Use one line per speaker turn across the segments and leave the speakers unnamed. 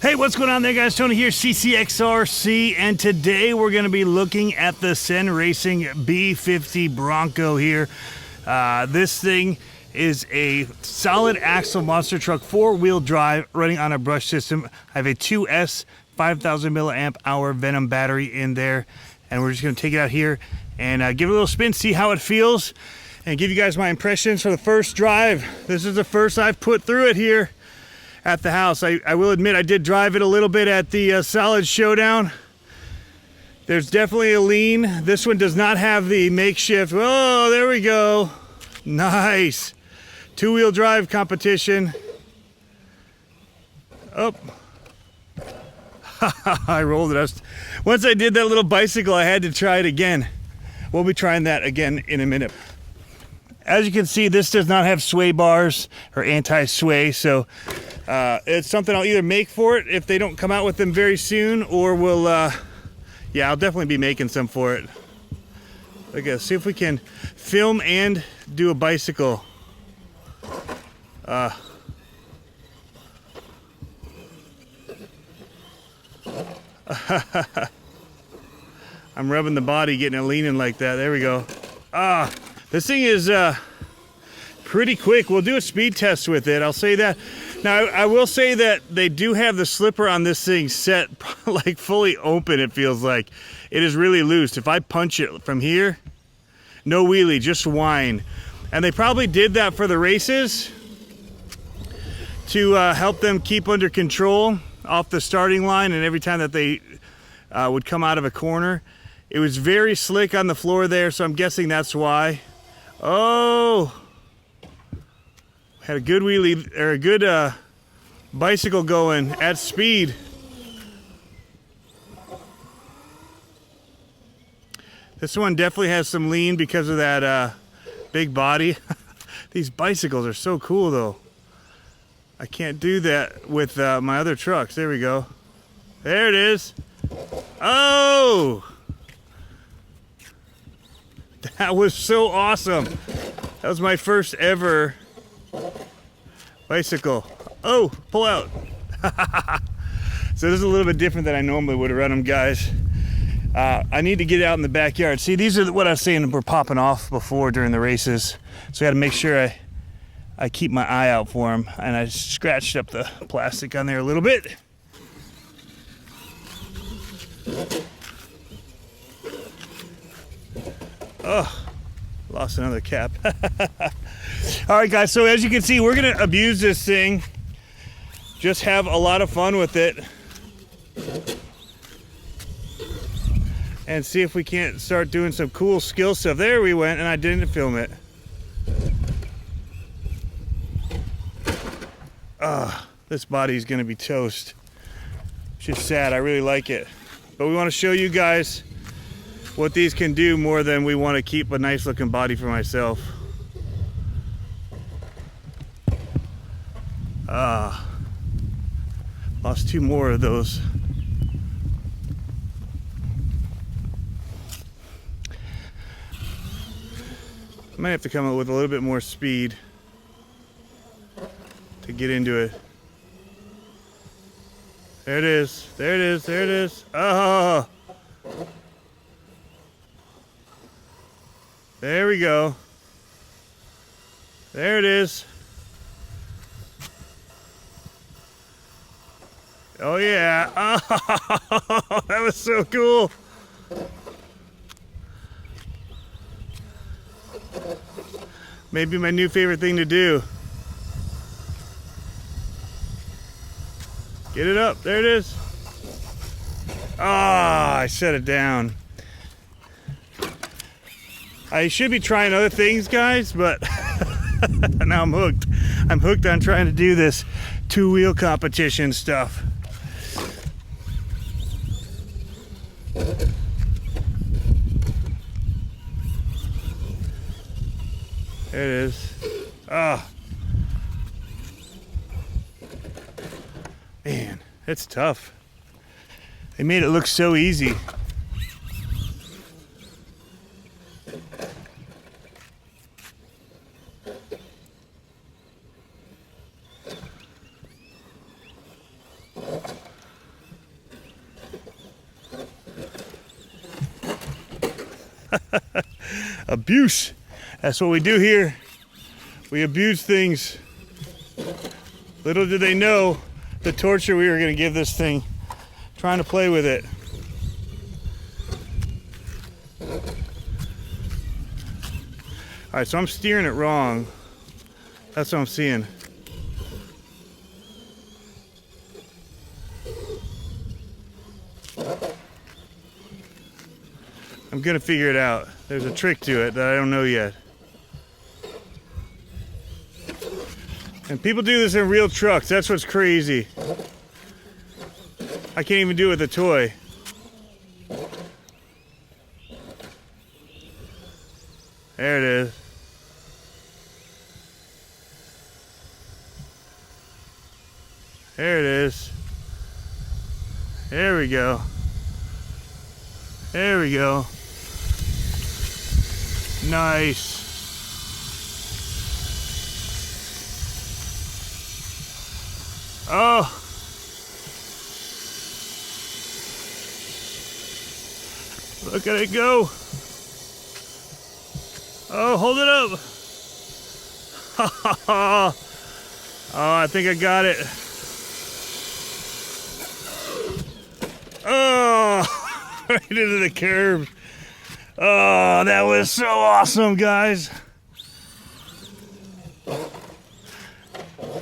Hey, what's going on there, guys? Tony here, CCxRC, and today we're going to be looking at the CEN Racing B50 Bronco here. This thing is a solid axle monster truck, four-wheel drive, running on a brush system. I have a 2S 5,000 milliamp hour Venom battery in there, and we're just going to take it out here and give it a little spin, see how it feels, and give you guys my impressions for the first drive. This is the first I've put through it here at the house. I will admit I did drive it a little bit at the Solid Showdown. There's definitely a lean. This one does not have the makeshift. Oh, there we go. Nice. Two-wheel drive competition. Oh. I rolled it. Once I did that little bicycle, I had to try it again. We'll be trying that again in a minute. As you can see, this does not have sway bars or anti-sway, so it's something I'll either make for it if they don't come out with them very soon, or we'll, yeah, I'll definitely be making some for it. Okay, see if we can film and do a bicycle. I'm rubbing the body, getting it leaning like that. There we go. This thing is pretty quick. We'll do a speed test with it, I'll say that. Now, I will say that they do have the slipper on this thing set like fully open, it feels like. It is really loose. If I punch it from here, no wheelie, just whine. And they probably did that for the races to help them keep under control off the starting line, and every time that they would come out of a corner. It was very slick on the floor there, so I'm guessing that's why. Oh, had a good wheelie, or a good bicycle going at speed. This one definitely has some lean because of that big body. These bicycles are so cool though. I can't do that with my other trucks. There we go. There it is. Oh! That was so awesome. That was my first ever bicycle. Oh, pull out. So this is a little bit different than I normally would have run them, guys. I need to get out in the backyard. See, these are what I was saying were popping off before during the races. So I got to make sure I keep my eye out for them. And I scratched up the plastic on there a little bit. Oh, lost another cap. All right, guys, so as you can see, we're gonna abuse this thing, just have a lot of fun with it, and see if we can't start doing some cool skill stuff. There we went, and I didn't film it. This body's gonna be toast. It's just sad. I really like it, but we want to show you guys what these can do more than we want to keep a nice looking body for myself. Lost two more of those. I might have to come up with a little bit more speed to get into it. There it is, there it is, there it is. Oh! There we go. There it is. Oh yeah. Oh, that was so cool. Maybe my new favorite thing to do. Get it up. There it is. Ah, I set it down. I should be trying other things, guys, but now I'm hooked. I'm hooked on trying to do this two-wheel competition stuff. There it is. Ah. Man, it's tough. They made it look so easy. Abuse. That's what we do here. We abuse things. Little did they know the torture we were going to give this thing trying to play with it. All right, so I'm steering it wrong. That's what I'm seeing. I'm gonna figure it out. There's a trick to it that I don't know yet. And people do this in real trucks. That's what's crazy. I can't even do it with a toy. There it is. There it is. There we go. There we go. Nice. Oh. Look at it go. Oh, hold it up. Oh, I think I got it. Oh, right into the curb. Oh, that was so awesome, guys.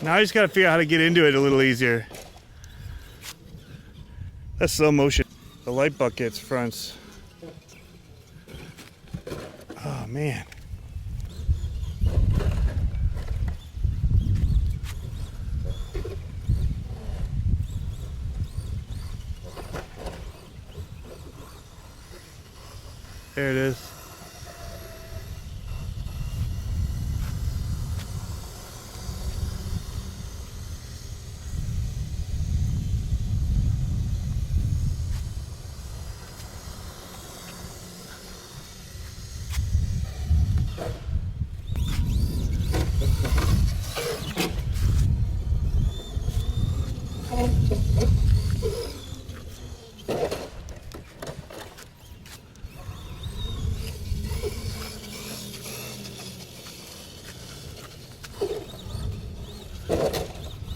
Now I just gotta figure out how to get into it a little easier. That's slow motion. The light buckets fronts. Oh, man. There it is.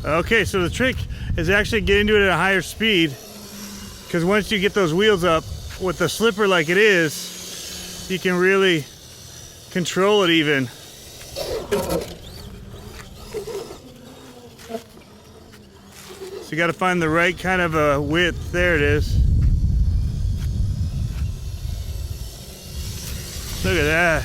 Okay, so the trick is actually getting to it at a higher speed, because once you get those wheels up with the slipper like it is, you can really control it even. So you got to find the right kind of a width. There it is. Look at that.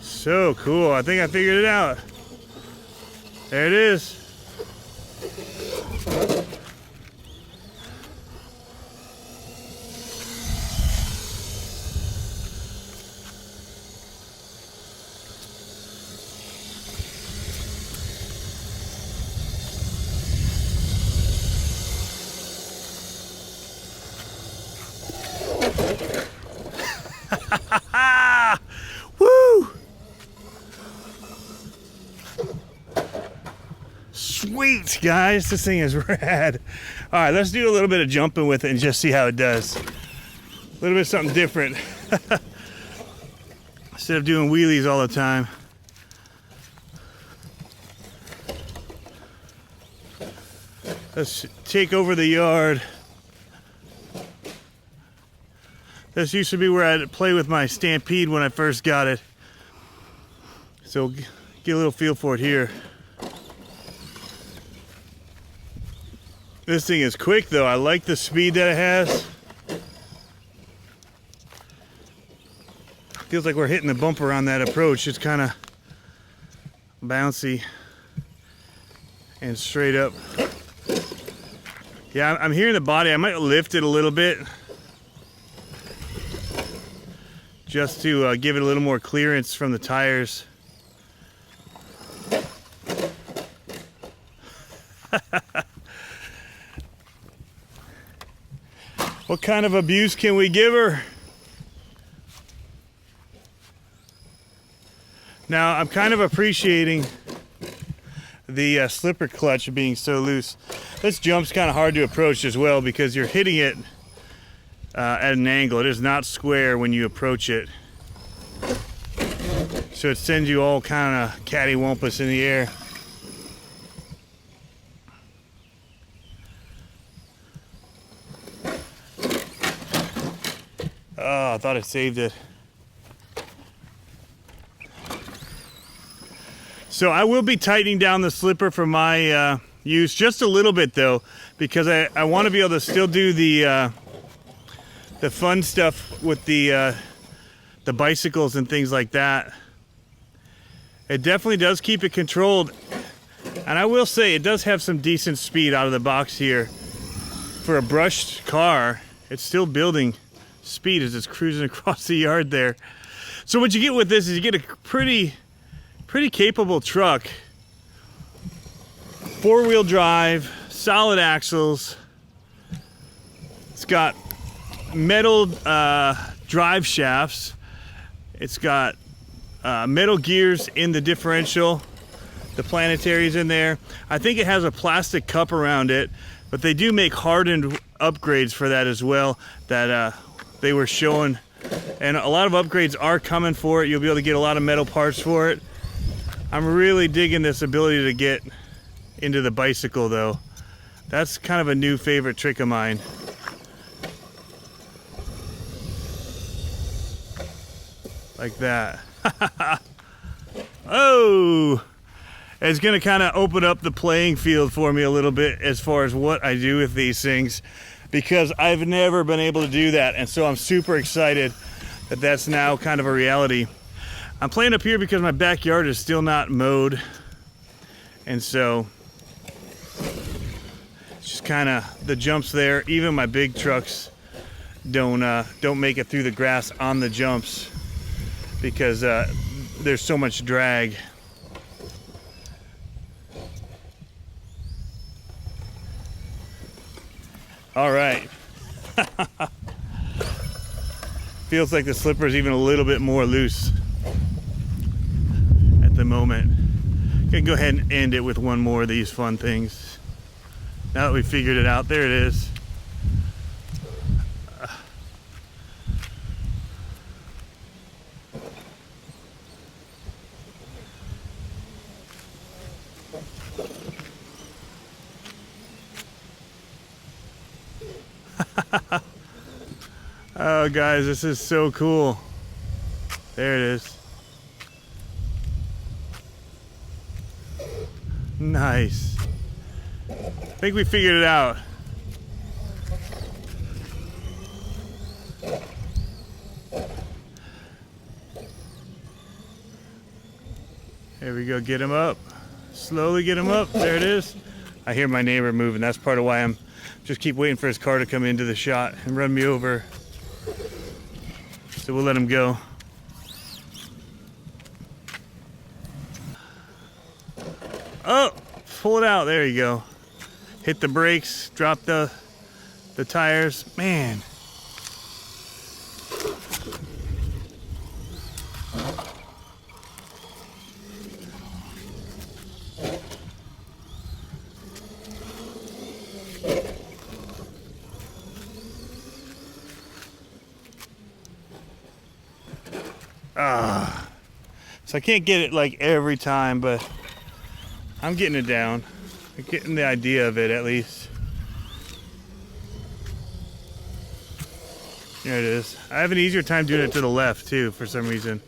So cool. I think I figured it out. There it is. Woo! Sweet, guys, this thing is rad. All right, let's do a little bit of jumping with it and just see how it does. A little bit of something different. Instead of doing wheelies all the time. Let's take over the yard. This used to be where I'd play with my Stampede when I first got it. So get a little feel for it here. This thing is quick though. I like the speed that it has. Feels like we're hitting the bumper on that approach. It's kind of bouncy and straight up. Yeah, I'm hearing the body. I might lift it a little bit just to give it a little more clearance from the tires. What kind of abuse can we give her? Now, I'm kind of appreciating the slipper clutch being so loose. This jump's kind of hard to approach as well because you're hitting it at an angle. It is not square when you approach it. So it sends you all kind of cattywampus in the air. Oh, I thought I saved it. So I will be tightening down the slipper for my use just a little bit though, because I want to be able to still do the fun stuff with the bicycles and things like that. It definitely does keep it controlled, and I will say it does have some decent speed out of the box here. For a brushed car, it's still building speed as it's cruising across the yard there. So what you get with this is you get a pretty capable truck. 4-wheel drive, solid axles. It's got metal drive shafts. It's got metal gears in the differential. The planetary's in there. I think it has a plastic cup around it, but they do make hardened upgrades for that as well that they were showing. And a lot of upgrades are coming for it. You'll be able to get a lot of metal parts for it. I'm really digging this ability to get into the bicycle though. That's kind of a new favorite trick of mine. Like that. Oh! It's gonna kind of open up the playing field for me a little bit as far as what I do with these things, because I've never been able to do that, and so I'm super excited that that's now kind of a reality. I'm playing up here because my backyard is still not mowed, and so it's just kind of the jumps there. Even my big trucks don't make it through the grass on the jumps because there's so much drag. All right. Feels like the slipper is even a little bit more loose at the moment. Gonna go ahead and end it with one more of these fun things. Now that we figured it out, there it is. Oh guys, this is so cool. There it is. Nice. I think we figured it out. There we go, get him up. Slowly get him up, there it is. I hear my neighbor moving, that's part of why I'm just keep waiting for his car to come into the shot and run me over. So we'll let him go. Oh, pull it out, there you go. Hit the brakes, drop the tires, man. So I can't get it like every time, but I'm getting it down. I'm getting the idea of it at least. There it is. I have an easier time doing it to the left too for some reason.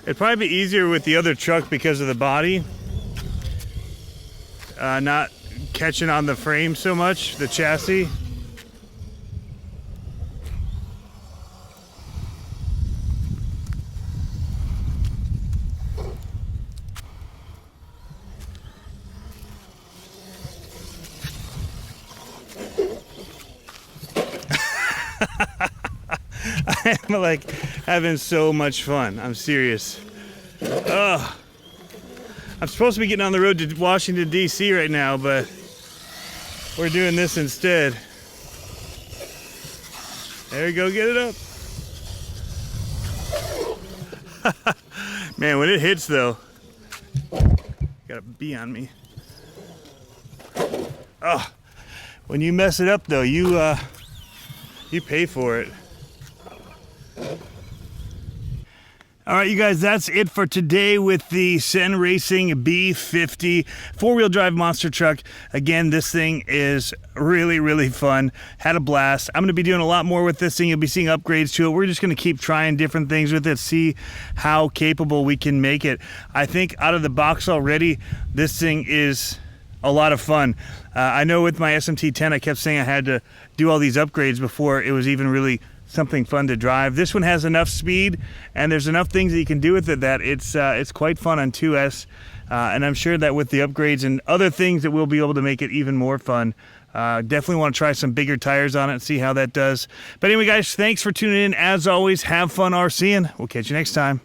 It'd probably be easier with the other truck because of the body. Not catching on the frame so much, the chassis. I'm like having so much fun. I'm serious. I'm supposed to be getting on the road to Washington, D.C. right now, but we're doing this instead. There we go, get it up. Man, when it hits though, got a bee on me. Oh, when you mess it up though, you pay for it. All right, you guys, that's it for today with the CEN Racing B50 four-wheel drive monster truck. Again, this thing is really, really fun. Had a blast. I'm going to be doing a lot more with this thing. You'll be seeing upgrades to it. We're just going to keep trying different things with it, see how capable we can make it. I think out of the box already, this thing is a lot of fun. I know with my SMT10, I kept saying I had to do all these upgrades before it was even really something fun to drive. This one has enough speed and there's enough things that you can do with it that it's quite fun on 2S, and I'm sure that with the upgrades and other things that we'll be able to make it even more fun. Definitely want to try some bigger tires on it and see how that does. But anyway guys, thanks for tuning in. As always, have fun RCing. We'll catch you next time.